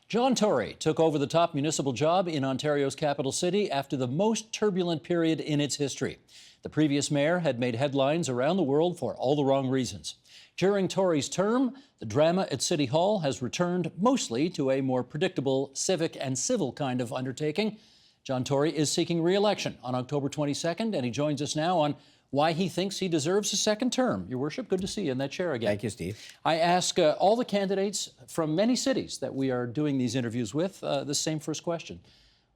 John Tory took over the top municipal job in Ontario's capital city after the most turbulent period in its history. The previous mayor had made headlines around the world for all the wrong reasons. During Tory's term, the drama at City Hall has returned mostly to a more predictable civic and civil kind of undertaking. John Tory is seeking re-election on October 22nd, and he joins us now on why he thinks he deserves a second term. Your Worship, good to see you in that chair again. Thank you, Steve. I ask all the candidates from many cities that we are doing these interviews with the same first question.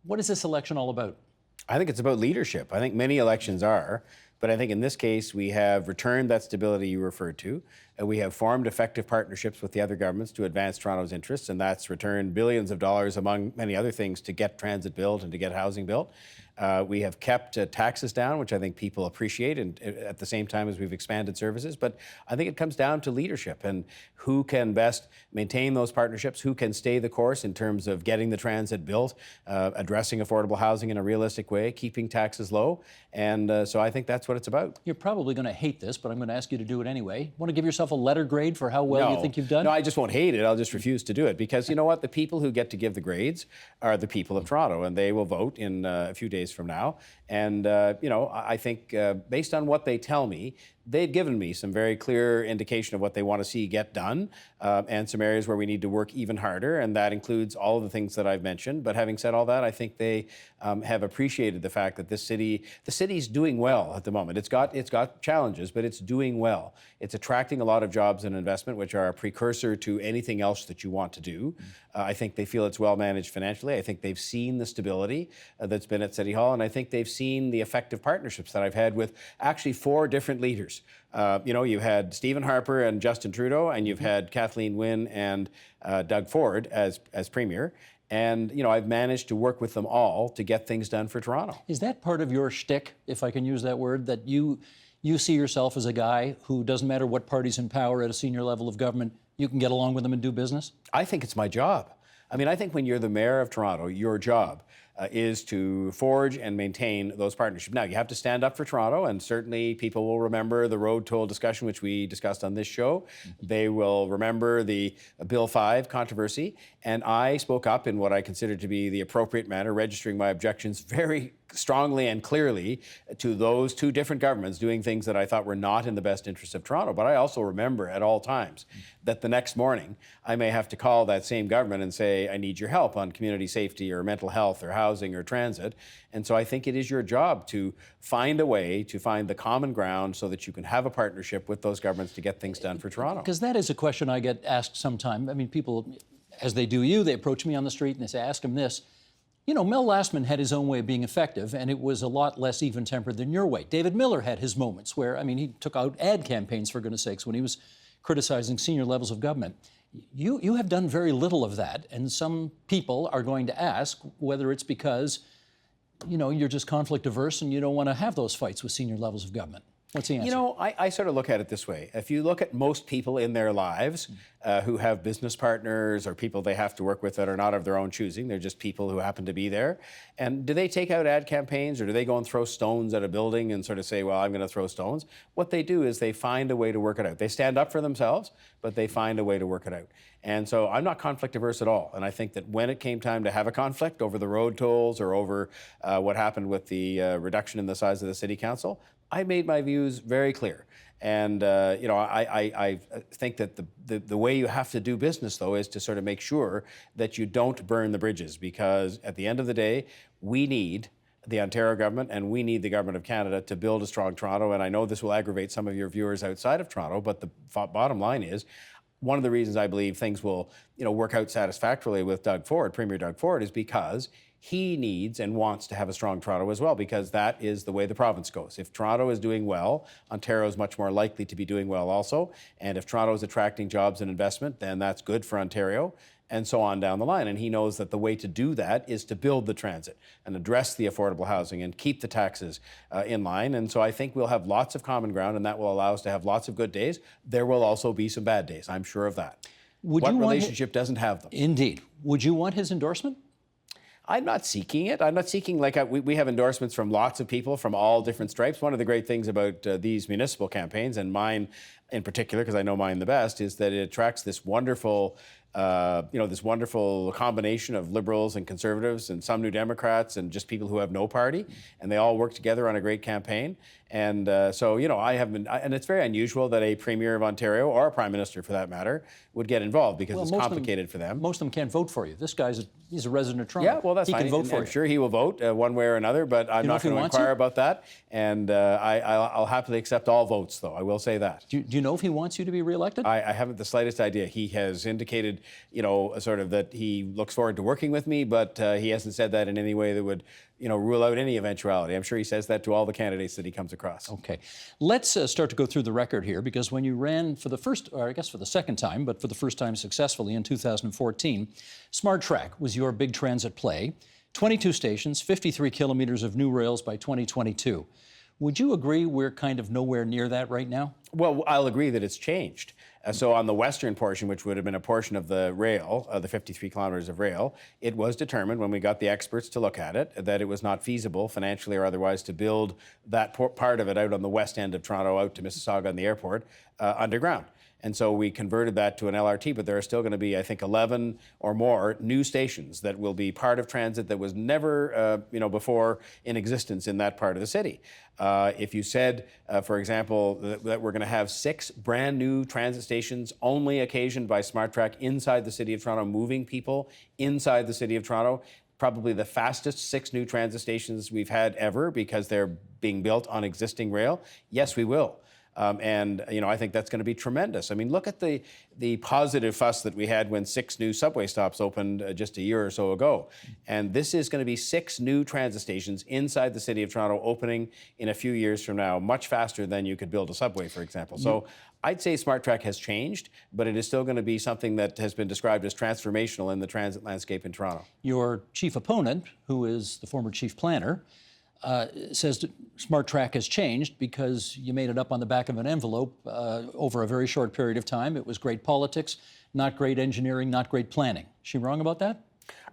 What is this election all about? I think it's about leadership. I think many elections are, but I think in this case we have returned that stability you referred to. We have formed effective partnerships with the other governments to advance Toronto's interests, and that's returned billions of dollars, among many other things, to get transit built and to get housing built. We have kept taxes down, which I think people appreciate, and at the same time as we've expanded services. But I think it comes down to leadership and who can best maintain those partnerships, who can stay the course in terms of getting the transit built, addressing affordable housing in a realistic way, keeping taxes low. And so I think that's what it's about. You're probably going to hate this, but I'm going to ask you to do it anyway. Want to give yourself a letter grade for how well you think you've done? No, I just won't hate it. I'll just refuse to do it because you know what? The people who get to give the grades are the people of Toronto, and they will vote in a few days from now. And, I think based on what they tell me, they've given me some very clear indication of what they want to see get done and some areas where we need to work even harder. And that includes all of the things that I've mentioned. But having said all that, I think they have appreciated the fact that the city's doing well at the moment. It's got challenges, but it's doing well. It's attracting a lot of jobs and investment, which are a precursor to anything else that you want to do. I think they feel it's well managed financially. I think they've seen the stability that's been at City Hall, and I think they've seen the effective partnerships that I've had with actually 4 different leaders. You've had Stephen Harper and Justin Trudeau, and you've had Kathleen Wynne and Doug Ford as Premier. And, I've managed to work with them all to get things done for Toronto. Is that part of your shtick, if I can use that word, that you see yourself as a guy who doesn't matter what party's in power at a senior level of government, you can get along with them and do business? I think it's my job. I think when you're the mayor of Toronto, your job is to forge and maintain those partnerships. Now, you have to stand up for Toronto, and certainly people will remember the road toll discussion, which we discussed on this show. They will remember the Bill 5 controversy, and I spoke up in what I consider to be the appropriate manner, registering my objections very strongly and clearly to those 2 different governments doing things that I thought were not in the best interest of Toronto. But I also remember at all times that the next morning I may have to call that same government and say, I need your help on community safety or mental health or housing or transit. And so I think it is your job to find a way to find the common ground so that you can have a partnership with those governments to get things done for Toronto. Because that is a question I get asked sometime. People, as they do you, they approach me on the street and they say, ask him this. Mel Lastman had his own way of being effective, and it was a lot less even-tempered than your way. David Miller had his moments where, he took out ad campaigns, for goodness sakes, when he was criticizing senior levels of government. You have done very little of that, and some people are going to ask whether it's because, you're just conflict averse and you don't want to have those fights with senior levels of government. What's the answer? I sort of look at it this way. If you look at most people in their lives who have business partners or people they have to work with that are not of their own choosing, they're just people who happen to be there. And do they take out ad campaigns or do they go and throw stones at a building and sort of say, well, I'm going to throw stones? What they do is they find a way to work it out. They stand up for themselves, but they find a way to work it out. And so I'm not conflict averse at all. And I think that when it came time to have a conflict over the road tolls or over what happened with the reduction in the size of the city council, I made my views very clear. And, I think that the way you have to do business, though, is to sort of make sure that you don't burn the bridges, because at the end of the day, we need the Ontario government and we need the government of Canada to build a strong Toronto. And I know this will aggravate some of your viewers outside of Toronto, but the bottom line is, one of the reasons I believe things will, work out satisfactorily with Doug Ford, Premier Doug Ford, is because he needs and wants to have a strong Toronto as well, because that is the way the province goes. If Toronto is doing well, Ontario is much more likely to be doing well also. And if Toronto is attracting jobs and investment, then that's good for Ontario, and so on down the line. And he knows that the way to do that is to build the transit and address the affordable housing and keep the taxes in line. And so I think we'll have lots of common ground, and that will allow us to have lots of good days. There will also be some bad days, I'm sure of that. What relationship doesn't have them? Indeed. Would you want his endorsement? I'm not seeking it. I'm not seeking, we have endorsements from lots of people from all different stripes. One of the great things about these municipal campaigns, and mine in particular, because I know mine the best, is that it attracts this wonderful this wonderful combination of liberals and conservatives and some New Democrats and just people who have no party, and they all work together on a great campaign. And I have been, and it's very unusual that a premier of Ontario, or a prime minister for that matter, would get involved because it's complicated for them. Most of them can't vote for you. This guy's he's a resident of Toronto. Yeah, well, that's he fine. Can vote for I'm you. sure he will vote one way or another, but I'm not going to inquire about that. And I'll happily accept all votes, though. I will say that. Do you know if he wants you to be reelected? I haven't the slightest idea. He has indicated, sort of that he looks forward to working with me, but he hasn't said that in any way that would, rule out any eventuality. I'm sure he says that to all the candidates that he comes across. Okay. Let's start to go through the record here, because when you ran for the first, or I guess for the second time, but for the first time successfully in 2014, Smart Track was your big transit play. 22 stations, 53 kilometers of new rails by 2022. Would you agree we're kind of nowhere near that right now? Well, I'll agree that it's changed. So on the western portion, which would have been a portion of the rail, the 53 kilometers of rail, it was determined when we got the experts to look at it that it was not feasible financially or otherwise to build that part of it out on the west end of Toronto out to Mississauga and the airport underground. And so we converted that to an LRT, but there are still going to be, I think, 11 or more new stations that will be part of transit that was never, before in existence in that part of the city. If you said, for example, that we're going to have 6 brand new transit stations only occasioned by Smart Track inside the City of Toronto, moving people inside the City of Toronto, probably the fastest 6 new transit stations we've had ever because they're being built on existing rail, yes, we will. I think that's going to be tremendous. I mean, look at the positive fuss that we had when 6 new subway stops opened just a year or so ago. And this is going to be 6 new transit stations inside the City of Toronto opening in a few years from now, much faster than you could build a subway, for example. So I'd say Smart Track has changed, but it is still going to be something that has been described as transformational in the transit landscape in Toronto. Your chief opponent, who is the former chief planner, says Smart Track has changed because you made it up on the back of an envelope over a very short period of time. It was great politics, not great engineering, not great planning. Is she wrong about that?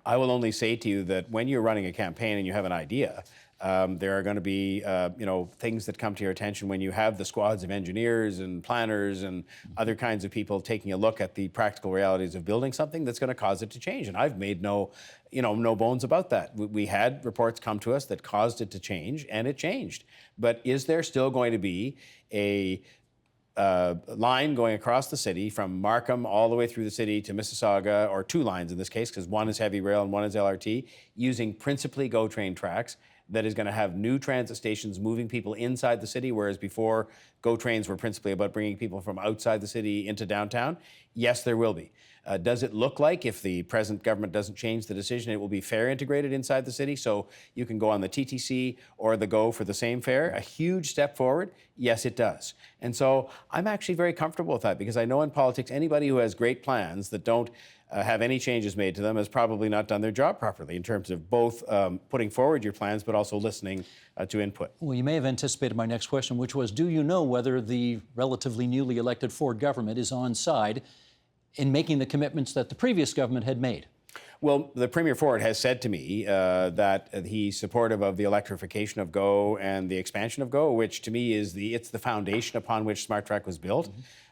I will only say to you that when you're running a campaign and you have an idea, there are going to be, things that come to your attention when you have the squads of engineers and planners and other kinds of people taking a look at the practical realities of building something that's going to cause it to change. And I've made no bones about that. We had reports come to us that caused it to change, and it changed. But is there still going to be a line going across the city from Markham all the way through the city to Mississauga, or 2 lines in this case, because one is heavy rail and one is LRT, using principally GO train tracks, that is going to have new transit stations moving people inside the city, whereas before GO trains were principally about bringing people from outside the city into downtown? Yes, there will be. Does it look like, if the present government doesn't change the decision, it will be fare integrated inside the city, so you can go on the TTC or the GO for the same fare? A huge step forward? Yes, it does. And so I'm actually very comfortable with that, because I know in politics, anybody who has great plans that don't have any changes made to them has probably not done their job properly in terms of both putting forward your plans but also listening to input. Well, you may have anticipated my next question, which was, do you know whether the relatively newly elected Ford government is on side in making the commitments that the previous government had made? Well, the Premier Ford has said to me that he's supportive of the electrification of GO and the expansion of GO, which to me is it's the foundation upon which Smart Track was built.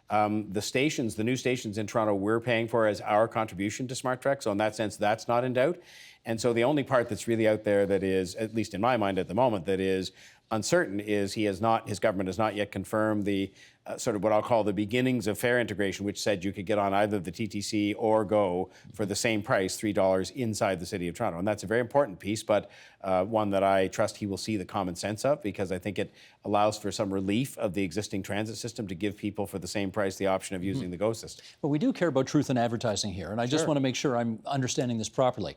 The new stations in Toronto we're paying for as our contribution to Smart Track, so in that sense, that's not in doubt. And so the only part that's really out there that is, at least in my mind at the moment, that is uncertain is his government has not yet confirmed the sort of what I'll call the beginnings of fare integration, which said you could get on either the TTC or GO for the same price, $3 inside the City of Toronto. And that's a very important piece, but one that I trust he will see the common sense of, because I think it allows for some relief of the existing transit system to give people for the same price the option of using the GO system. But we do care about truth in advertising here, and I just want to make sure I'm understanding this properly.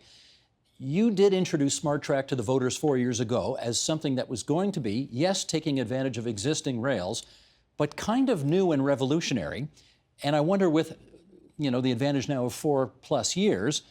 You did introduce Smart Track to the voters 4 years ago as something that was going to be, yes, taking advantage of existing rails, but kind of new and revolutionary. And I wonder, with the advantage now of 4+ years,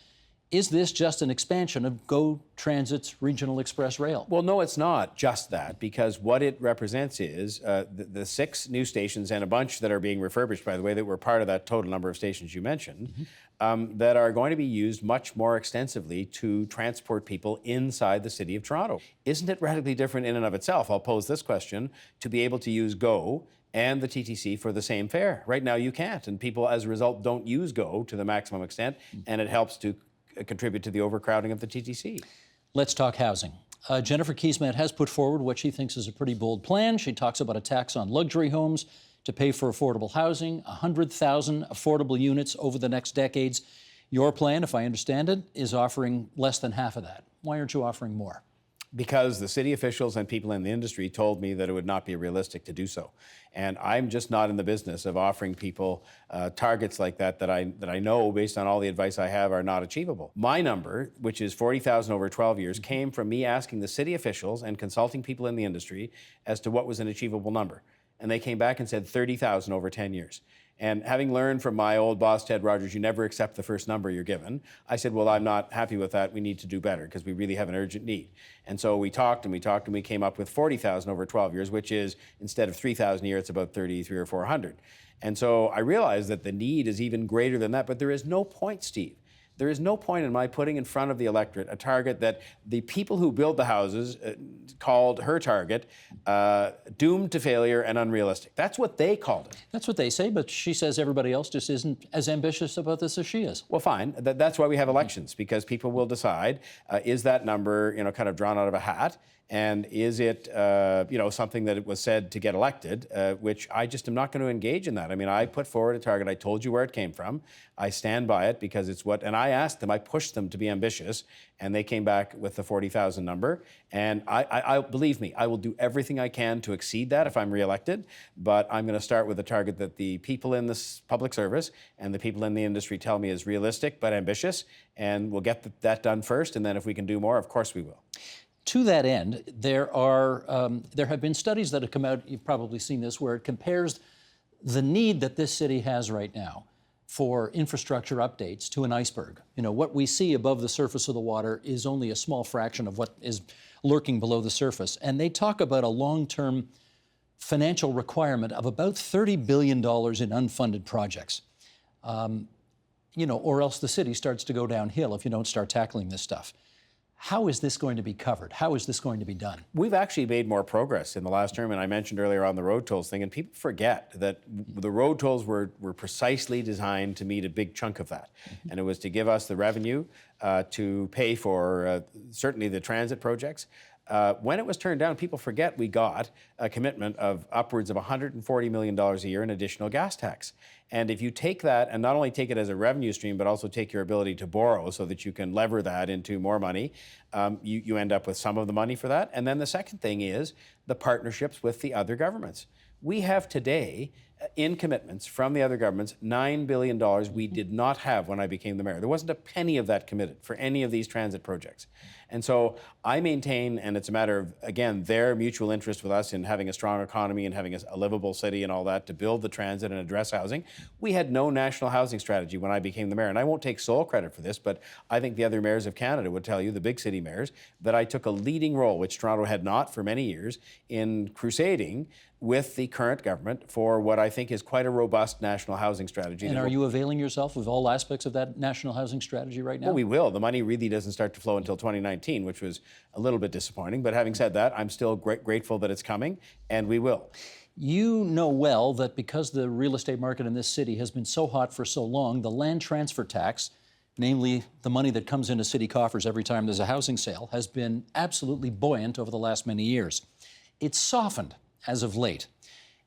is this just an expansion of GO Transit's Regional Express Rail? Well, no, it's not just that, because what it represents is the 6 new stations and a bunch that are being refurbished, by the way, that were part of that total number of stations you mentioned, that are going to be used much more extensively to transport people inside the City of Toronto. Isn't it radically different in and of itself? I'll pose this question: to be able to use GO and the TTC for the same fare. Right now you can't, and people as a result don't use GO to the maximum extent, and it helps to contribute to the overcrowding of the TTC. Let's talk housing. Jennifer Keesmaat has put forward what she thinks is a pretty bold plan. She talks about a tax on luxury homes to pay for affordable housing, 100,000 affordable units over the next decades. Your plan, if I understand it, is offering less than half of that. Why aren't you offering more? Because the city officials and people in the industry told me that it would not be realistic to do so. And I'm just not in the business of offering people targets like that I know, based on all the advice I have, are not achievable. My number, which is 40,000 over 12 years, came from me asking the city officials and consulting people in the industry as to what was an achievable number. And they came back and said 30,000 over 10 years. And having learned from my old boss, Ted Rogers, you never accept the first number you're given, I said, well, I'm not happy with that. We need to do better because we really have an urgent need. And so we talked and we talked and we came up with 40,000 over 12 years, which is, instead of 3,000 a year, it's about 33 or 400. And so I realized that the need is even greater than that, but there is no point, Steve. There is no point in my putting in front of the electorate a target that the people who build the houses called her target doomed to failure and unrealistic. That's what they called it. That's what they say, but she says everybody else just isn't as ambitious about this as she is. Well, fine. That's why we have elections, because people will decide, is that number, kind of drawn out of a hat? And is it, something that it was said to get elected, which I just am not going to engage in that. I mean, I put forward a target. I told you where it came from. I stand by it because it's what, and I asked them, I pushed them to be ambitious, and they came back with the 40,000 number. And I believe me, I will do everything I can to exceed that if I'm reelected, but I'm going to start with a target that the people in this public service and the people in the industry tell me is realistic but ambitious, and we'll get that done first, and then if we can do more, of course we will. To that end, there have been studies that have come out, you've probably seen this, where it compares the need that this city has right now for infrastructure updates to an iceberg. What we see above the surface of the water is only a small fraction of what is lurking below the surface. And they talk about a long-term financial requirement of about $30 billion in unfunded projects. Or else the city starts to go downhill if you don't start tackling this stuff. How is this going to be covered? How is this going to be done? We've actually made more progress in the last term, and I mentioned earlier on the road tolls thing, and people forget that the road tolls were precisely designed to meet a big chunk of that. Mm-hmm. And it was to give us the revenue to pay for certainly the transit projects. When it was turned down, people forget we got a commitment of upwards of $140 million a year in additional gas tax. And if you take that and not only take it as a revenue stream, but also take your ability to borrow so that you can lever that into more money, you end up with some of the money for that. And then the second thing is the partnerships with the other governments. We have today, in commitments from the other governments, $9 billion we did not have when I became the mayor. There wasn't a penny of that committed for any of these transit projects. And so I maintain, and it's a matter of, again, their mutual interest with us in having a strong economy and having a livable city and all that to build the transit and address housing. We had no national housing strategy when I became the mayor. And I won't take sole credit for this, but I think the other mayors of Canada would tell you, the big city mayors, that I took a leading role, which Toronto had not for many years, in crusading with the current government for what I think is quite a robust national housing strategy. And are you availing yourself of all aspects of that national housing strategy right now? Well, we will. The money really doesn't start to flow until 2019, which was a little bit disappointing. But having said that, I'm still grateful that it's coming, and we will. You know well that because the real estate market in this city has been so hot for so long, the land transfer tax, namely the money that comes into city coffers every time there's a housing sale, has been absolutely buoyant over the last many years. It's softened as of late.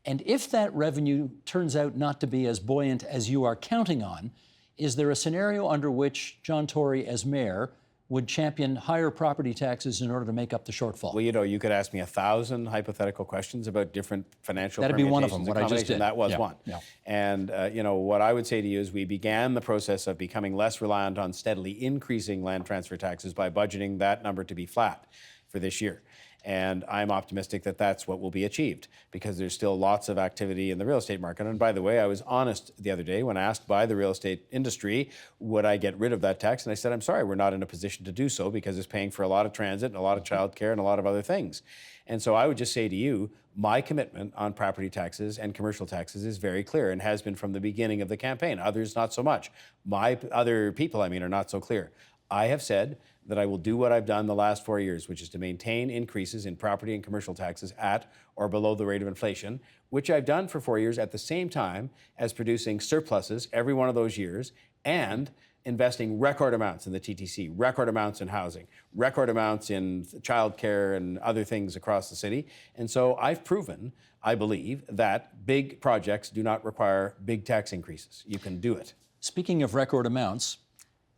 And if that revenue turns out not to be as buoyant as you are counting on, is there a scenario under which John Tory, as mayor, would champion higher property taxes in order to make up the shortfall? Well, you could ask me 1,000 hypothetical questions about different financial That'd be one of them, what I just did. That was Yeah, one. yeah. And, what I would say to you is we began the process of becoming less reliant on steadily increasing land transfer taxes by budgeting that number to be flat for this year. And I'm optimistic that that's what will be achieved because there's still lots of activity in the real estate market. And by the way, I was honest the other day when asked by the real estate industry, would I get rid of that tax? And I said, I'm sorry, we're not in a position to do so because it's paying for a lot of transit and a lot of childcare and a lot of other things. And so I would just say to you, my commitment on property taxes and commercial taxes is very clear and has been from the beginning of the campaign. Others, not so much. Other people, are not so clear. I have said that I will do what I've done the last 4 years, which is to maintain increases in property and commercial taxes at or below the rate of inflation, which I've done for 4 years at the same time as producing surpluses every one of those years and investing record amounts in the TTC, record amounts in housing, record amounts in childcare and other things across the city. And so I've proven, I believe, that big projects do not require big tax increases. You can do it. Speaking of record amounts,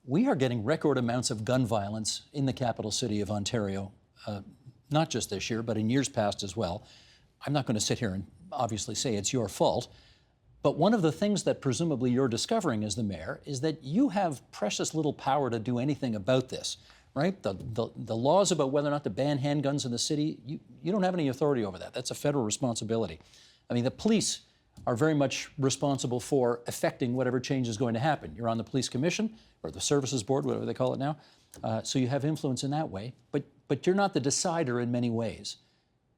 we are getting record amounts of gun violence in the capital city of Ontario, not just this year, but in years past as well. I'm not going to sit here and obviously say it's your fault, but one of the things that presumably you're discovering as the mayor is that you have precious little power to do anything about this, right? The laws about whether or not to ban handguns in the city, you don't have any authority over that. That's a federal responsibility. I mean, the police are very much responsible for effecting whatever change is going to happen. You're on the police commission or the services board, whatever they call it now, so you have influence in that way, but you're not the decider in many ways.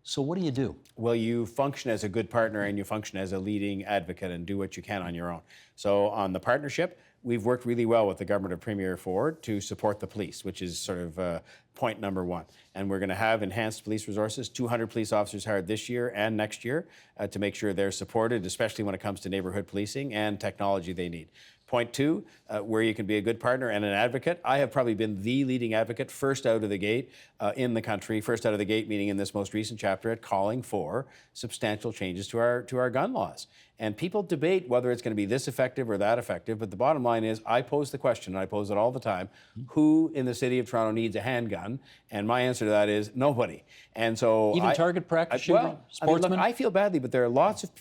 So what do you do? Well, you function as a good partner and you function as a leading advocate and do what you can on your own. So on the partnership, we've worked really well with the government of Premier Ford to support the police, which is sort of point number one. And we're going to have enhanced police resources, 200 police officers hired this year and next year to make sure they're supported, especially when it comes to neighborhood policing and technology they need. Point two, where you can be a good partner and an advocate. I have probably been the leading advocate first out of the gate in the country, first out of the gate, meaning in this most recent chapter, at calling for substantial changes to our gun laws. And people debate whether it's going to be this effective or that effective, but the bottom line is I pose the question, and I pose it all the time, who in the city of Toronto needs a handgun? And my answer to that is nobody. And so even target practice shooting, sportsmen? I mean, look, I feel badly, but there are lots of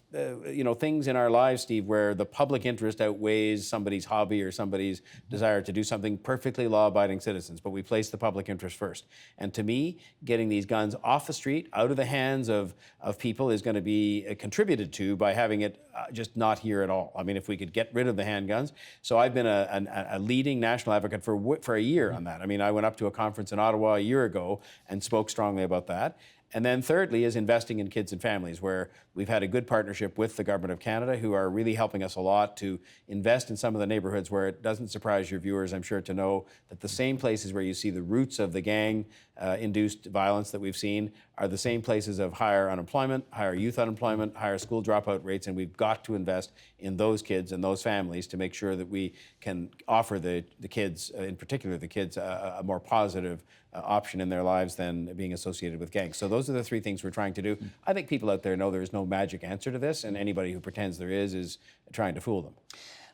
things in our lives, Steve, where the public interest outweighs somebody's hobby or somebody's desire to do something. Perfectly law-abiding citizens, but we place the public interest first. And to me, getting these guns off the street, out of the hands of people, is going to be contributed to by having it just not here at all. I mean, if we could get rid of the handguns. So I've been a leading national advocate for a year on that. I mean, I went up to a conference in Ottawa a year ago and spoke strongly about that. And then thirdly is investing in kids and families, where we've had a good partnership with the Government of Canada, who are really helping us a lot to invest in some of the neighborhoods where it doesn't surprise your viewers, I'm sure, to know that the same places where you see the roots of the gang-induced violence that we've seen are the same places of higher unemployment, higher youth unemployment, higher school dropout rates, and we've got to invest in those kids and those families to make sure that we can offer the kids, in particular the kids, a more positive option in their lives than being associated with gangs. So those are the three things we're trying to do. I think people out there know there is no magic answer to this, and anybody who pretends there is trying to fool them.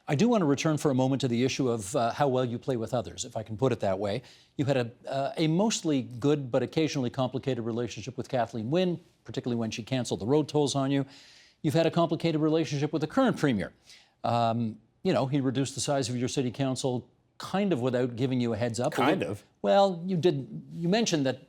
I do want to return for a moment to the issue of how well you play with others, if I can put it that way. You had a mostly good but occasionally complicated relationship with Kathleen Wynne, particularly when she canceled the road tolls on you. You've had a complicated relationship with the current premier. He reduced the size of your city council kind of without giving you a heads up. Kind of. Well, you did. You mentioned that.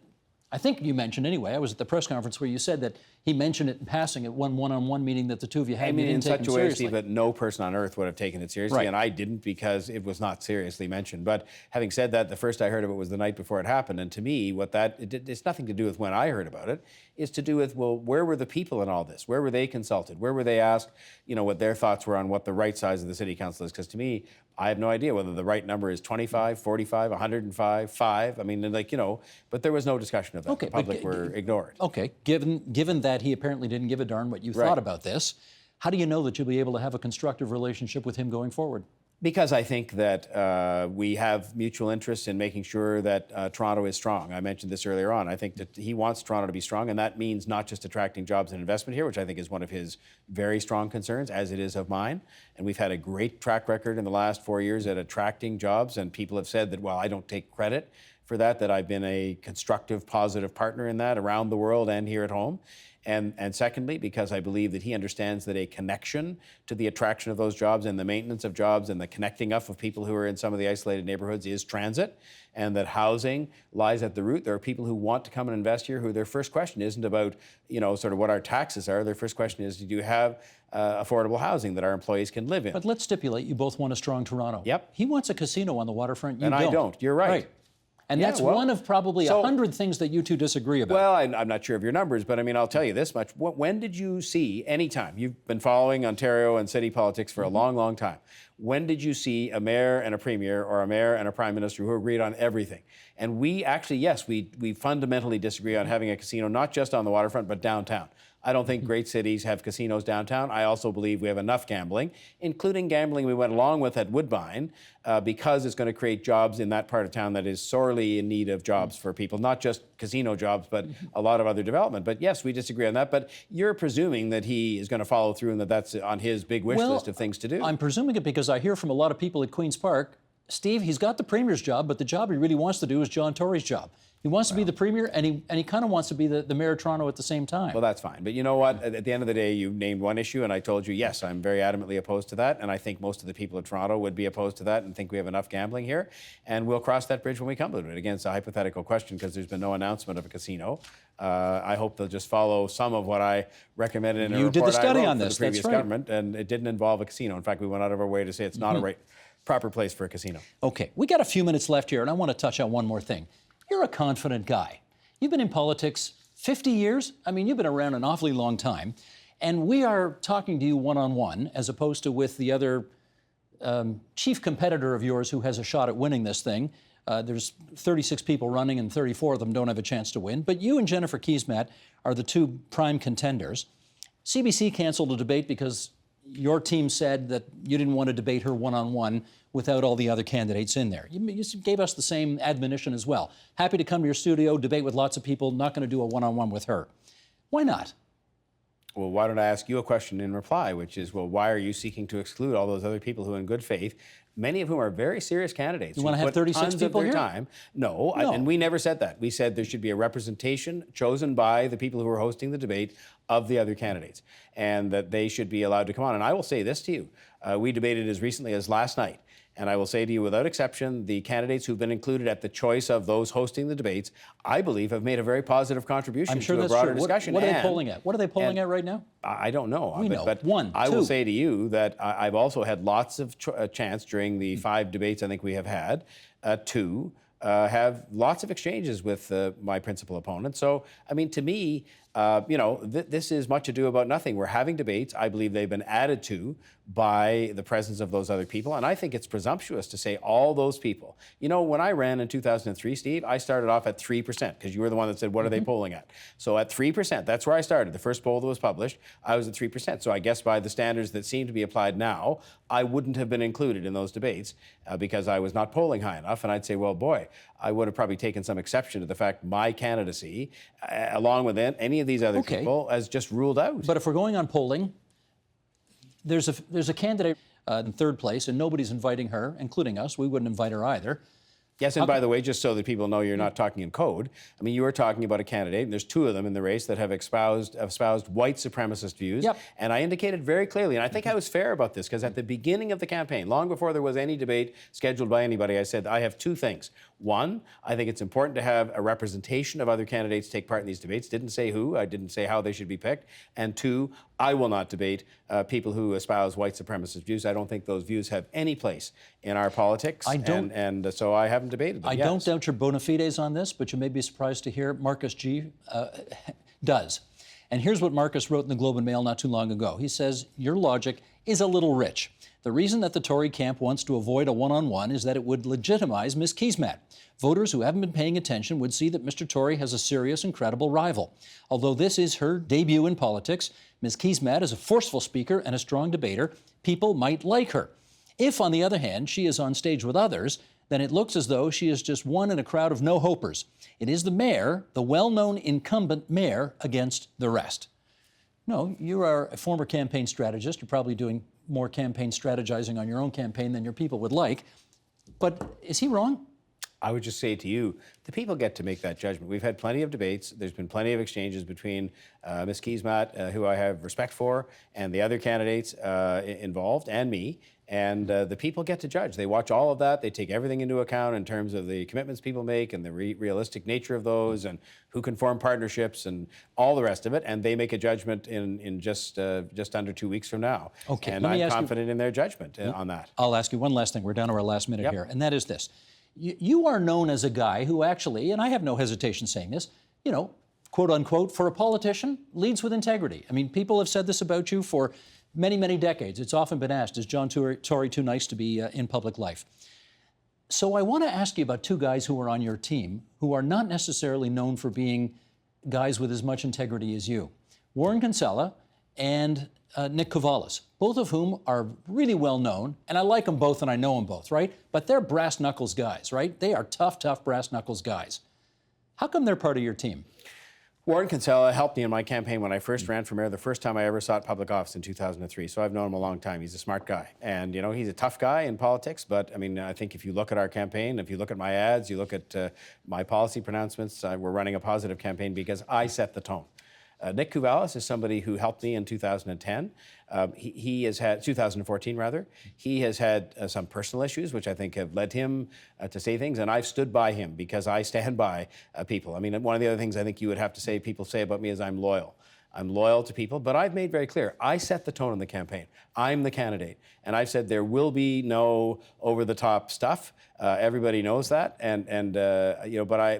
I think you mentioned anyway. I was at the press conference where you said that he mentioned it in passing at one one-on-one meeting that the two of you had. I mean, in such a way, seriously. Steve, that no person on earth would have taken it seriously, Right. and I didn't because it was not seriously mentioned. But having said that, the first I heard of it was the night before it happened, and to me, it's nothing to do with when I heard about it. It's to do with, well, where were the people in all this? Where were they consulted? Where were they asked, what their thoughts were on what the right size of the city council is? Because to me, I have no idea whether the right number is 25, 45, 105, 5. I mean, but there was no discussion of that. Okay, the public were ignored. Okay, given that he apparently didn't give a darn what you thought about this, how do you know that you'll be able to have a constructive relationship with him going forward? Because I think that we have mutual interests in making sure that Toronto is strong. I mentioned this earlier on. I think that he wants Toronto to be strong, and that means not just attracting jobs and investment here, which I think is one of his very strong concerns, as it is of mine. And we've had a great track record in the last 4 years at attracting jobs, and people have said that, well, I don't take credit for that I've been a constructive, positive partner in that around the world and here at home. And secondly, because I believe that he understands that a connection to the attraction of those jobs and the maintenance of jobs and the connecting up of people who are in some of the isolated neighborhoods is transit, and that housing lies at the root. There are people who want to come and invest here who their first question isn't about, sort of what our taxes are. Their first question is, do you have affordable housing that our employees can live in? But let's stipulate you both want a strong Toronto. Yep. He wants a casino on the waterfront. You and don't. I don't. You're right. And Yeah, that's well, one of probably 100 things that you two disagree about. Well, I'm not sure of your numbers, but I mean, I'll tell you this much. When did you see, anytime, you've been following Ontario and city politics for a long, long time, when did you see a mayor and a premier or a mayor and a prime minister who agreed on everything? And we actually, yes, we fundamentally disagree on having a casino, not just on the waterfront, but downtown. I don't think great cities have casinos downtown. I also believe we have enough gambling, including gambling we went along with at Woodbine, because it's going to create jobs in that part of town that is sorely in need of jobs for people, not just casino jobs, but a lot of other development. But yes, we disagree on that. But you're presuming that he is going to follow through and that that's on his big wish list of things to do. I'm presuming it because I hear from a lot of people at Queen's Park, Steve, he's got the premier's job, but the job he really wants to do is John Tory's job. He wants to be the premier, and he kind of wants to be the mayor of Toronto at the same time. Well, that's fine. But you know what? At the end of the day, you named one issue, and I told you, yes, I'm very adamantly opposed to that, and I think most of the people of Toronto would be opposed to that and think we have enough gambling here, and we'll cross that bridge when we come to it. Again, it's a hypothetical question because there's been no announcement of a casino. I hope they'll just follow some of what I recommended in a report did the study I wrote on for this, the previous that's right. government, and it didn't involve a casino. In fact, we went out of our way to say it's not a proper place for a casino. Okay, we got a few minutes left here, and I want to touch on one more thing. You're a confident guy. You've been in politics 50 years. I mean, you've been around an awfully long time. And we are talking to you one-on-one, as opposed to with the other chief competitor of yours who has a shot at winning this thing. There's 36 people running, and 34 of them don't have a chance to win. But you and Jennifer Keesmaat are the two prime contenders. CBC canceled a debate because your team said that you didn't want to debate her one-on-one without all the other candidates in there. You gave us the same admonition as well. Happy to come to your studio, debate with lots of people, not going to do a one-on-one with her. Why not? Well, why don't I ask you a question in reply, which is, well, why are you seeking to exclude all those other people who, in good faith, many of whom are very serious candidates? You want to have 36 people here? Time. No. And we never said that. We said there should be a representation chosen by the people who are hosting the debate of the other candidates, and that they should be allowed to come on. And I will say this to you. We debated as recently as last night. And I will say to you, without exception, the candidates who've been included at the choice of those hosting the debates, I believe, have made a very positive contribution to a broader discussion. What are they polling at? What are they polling at right now? I don't know. We know. But One, I two. will say to you that I've also had lots of chance during the 5 debates I think we have had to have lots of exchanges with my principal opponent. So, I mean, to me, this is much ado about nothing. We're having debates. I believe they've been added to by the presence of those other people. And I think it's presumptuous to say all those people. You know, when I ran in 2003, Steve, I started off at 3% because you were the one that said, what are they polling at? So at 3%, that's where I started. The first poll that was published, I was at 3%. So I guess by the standards that seem to be applied now, I wouldn't have been included in those debates because I was not polling high enough. And I'd say, well, boy, I would have probably taken some exception to the fact my candidacy, along with any of these other people, has just ruled out. But if we're going on polling, there's a candidate in third place, and nobody's inviting her, including us. We wouldn't invite her either. Yes, and by the way, just so that people know you're not talking in code, I mean, you are talking about a candidate, and there's 2 of them in the race that have espoused white supremacist views. Yep. And I indicated very clearly, and I think I was fair about this, because at the beginning of the campaign, long before there was any debate scheduled by anybody, I said, I have 2 things. One, I think it's important to have a representation of other candidates take part in these debates. Didn't say who, I didn't say how they should be picked. And 2, I will not debate people who espouse white supremacist views. I don't think those views have any place in our politics. And so I haven't debated them. I don't doubt your bona fides on this, but you may be surprised to hear Marcus G. does. And here's what Marcus wrote in the Globe and Mail not too long ago. He says, your logic is a little rich. The reason that the Tory camp wants to avoid a one-on-one is that it would legitimize Ms. Keesmaat. Voters who haven't been paying attention would see that Mr. Tory has a serious and credible rival. Although this is her debut in politics, Ms. Keesmaat is a forceful speaker and a strong debater. People might like her. If, on the other hand, she is on stage with others, then it looks as though she is just one in a crowd of no-hopers. It is the mayor, the well-known incumbent mayor, against the rest. No, you are a former campaign strategist. You're probably doing more campaign strategizing on your own campaign than your people would like. But is he wrong? I would just say to you, the people get to make that judgment. We've had plenty of debates. There's been plenty of exchanges between Ms. Keesmaat, who I have respect for, and the other candidates involved, and me. And the people get to judge. They watch all of that. They take everything into account in terms of the commitments people make and the realistic nature of those and who can form partnerships and all the rest of it. And they make a judgment in just under 2 weeks from now. Okay, and I'm confident in their judgment on that. I'll ask you one last thing. We're down to our last minute here, and that is this. You are known as a guy who actually, and I have no hesitation saying this, you know, quote unquote, for a politician, leads with integrity. I mean, people have said this about you for many, many decades. It's often been asked, is John Tory too nice to be in public life? So I want to ask you about two guys who are on your team who are not necessarily known for being guys with as much integrity as you. Warren Kinsella and Nick Kouvalis, both of whom are really well known, and I like them both and I know them both, right? But they're brass knuckles guys, right? They are tough, tough brass knuckles guys. How come they're part of your team? Warren Kinsella helped me in my campaign when I first ran for mayor, the first time I ever sought public office in 2003. So I've known him a long time. He's a smart guy. And, you know, he's a tough guy in politics. But, I mean, I think if you look at our campaign, if you look at my ads, you look at my policy pronouncements, we're running a positive campaign because I set the tone. Nick Kouvalis is somebody who helped me in 2010. He has had, 2014 rather, he has had some personal issues, which I think have led him to say things, and I've stood by him because I stand by people. I mean, one of the other things I think you would have to say, people say about me is I'm loyal. I'm loyal to people, but I've made very clear, I set the tone in the campaign. I'm the candidate. And I've said there will be no over-the-top stuff. Everybody knows that. And you know, but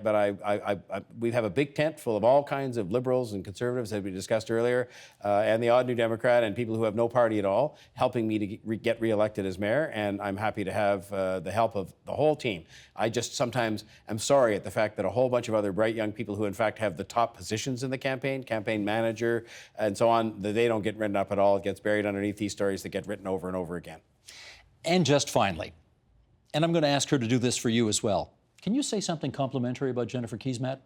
we have a big tent full of all kinds of liberals and conservatives, as we discussed earlier, and the odd new Democrat and people who have no party at all, helping me to get reelected as mayor. And I'm happy to have the help of the whole team. I just sometimes am sorry at the fact that a whole bunch of other bright young people who in fact have the top positions in the campaign manager, and so on, that they don't get written up at all. It gets buried underneath these stories that get written over and over again. And just finally, and I'm going to ask her to do this for you as well, can you say something complimentary about Jennifer Keesmaat?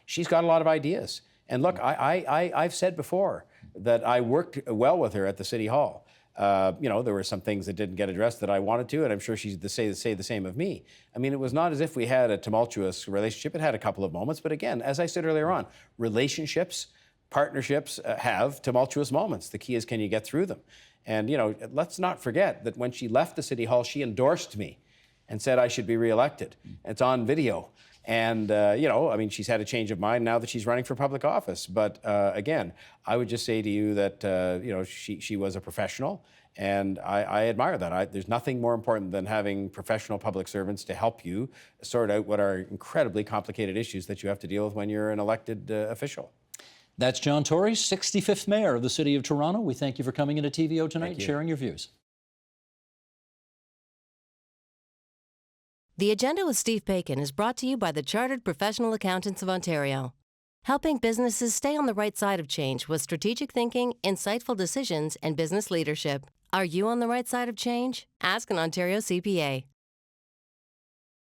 She's got a lot of ideas. And look, I've said before that I worked well with her at the City Hall. You know, there were some things that didn't get addressed that I wanted to, and I'm sure she'd say the same of me. I mean, it was not as if we had a tumultuous relationship. It had a couple of moments, but again, as I said earlier on, relationships, partnerships have tumultuous moments. The key is, can you get through them? And, you know, let's not forget that when she left the City Hall, she endorsed me and said I should be reelected. It's on video. And, you know, I mean, she's had a change of mind now that she's running for public office. But again, I would just say to you that, you know, she was a professional, and I admire that. There's nothing more important than having professional public servants to help you sort out what are incredibly complicated issues that you have to deal with when you're an elected official. That's John Tory, 65th Mayor of the City of Toronto. We thank you for coming into TVO tonight and sharing your views. The Agenda with Steve Paikin is brought to you by the Chartered Professional Accountants of Ontario, helping businesses stay on the right side of change with strategic thinking, insightful decisions, and business leadership. Are you on the right side of change? Ask an Ontario CPA.